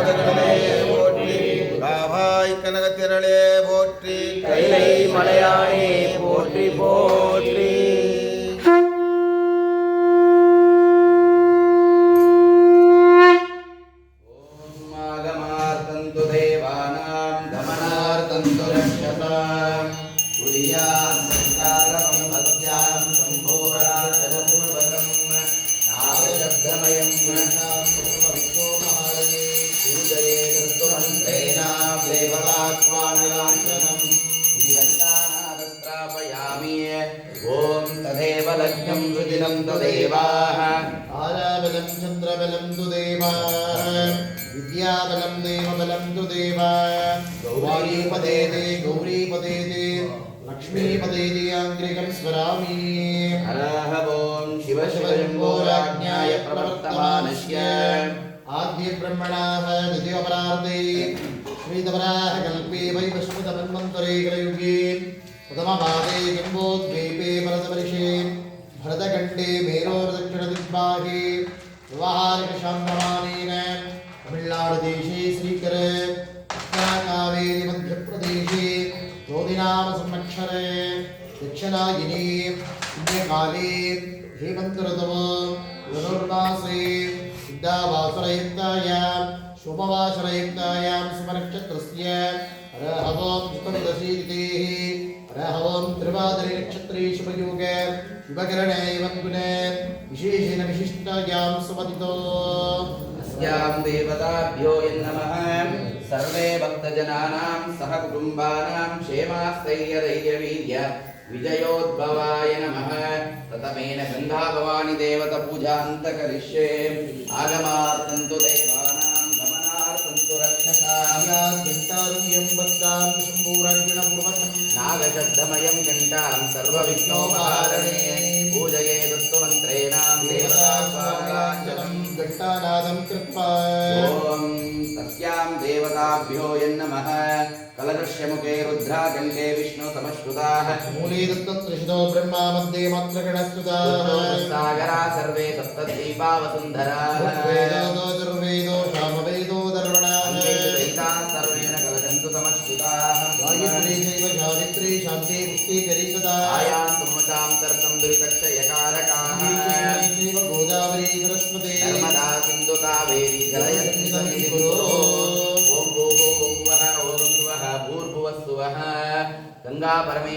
கனகத்திரளே போற்றி காவாய் கனகத்திரளே போற்றி கைலை மலையானே போற்றி போற்றி ओम तदेव लग्नं सुदिनं तदेवाः आराबलं चन्द्रबलं तु देवाः विद्याबलं देवबलं तु देवाः गौरीपदे ते लक्ष्मीपदे ते आङ्ग्रिकं स्मरामि हरः ओम शिव शिवशम्भोराज्ञाय प्रवर्तमानस्य आद्य ब्रह्मणाः द्वितीयपरार्धे श्रीतपराः कल्पे वैवस्वतमन्वन्तरे कलयुगे प्रथमपादे जम्बोद्वीपे भरतवर्षे भरतखण्डे मेरोर्दक्षिणदिग्भागे व्यवहारिकशान्तमानेन तमिळ्नाडुदेशे श्रीकर कावेरी मध्यप्रदेशे चोदिनाम संवत्सरे दक्षिणायने पुण्यकाले हेमन्तऋतौ धनुर्मासे सिद्धावासरयुक्तायां शुभवासरयुक्तायां सुमनक्षत्रस्य हवं चतुर्दशी तिथिः हवं त्रिवादरी नक्षत्रे शुभयोगे शुभकरणे वन्दुने विशेषेण विशिष्टायां सुमतितो अस्यां देवताभ्यो नमः सर्वे भक्तजनानां सह कुटुम्बानां क्षेमास्थैर्यधैर्यवीर्य विजयोद्भवाय नमः प्रथमेन गंगाभवानी देवता पूजान्तकरिष्ये आगमार्थं तु देवानां गमनार्थं तु रक्षसां घण्टारुह्यं वन्दां शम्भूरार्जुनपूर्वकं नागशब्दमयं घण्टां सर्वविघ्नोपहारणे पूजयेदस्तु मन्त्रेणां देवतास्वागताञ्जलं घण्टानादं कृत्वा ॐ तस्यां देवताभ्यो नमः कलदृश्यमुखे रुद्राकण्ठे विष्णु समश्रुताः मूले दत्तत्रिषितो ब्रह्मा मध्ये मन्त्रगणस्तुताः सागरा सर्वे सप्तद्वीपा वसुन्धराः वेदो दुर्वेदो सामवेदो दर्वणाः सर्वेण कलशन्तु समश्रुताः गायत्री चैव सावित्री शान्ति पुष्टिकरी सदा आयान्तु मुचां तर्कं दुरितक्षयकारकाः चैव गोदावरी सरस्वती नर्मदा सिन्धु कावेरी जलयन्ति सन्निधिं ॐ भूर्भुवः ॐ स्वः भूर्भुवः स्वः गंगा परमे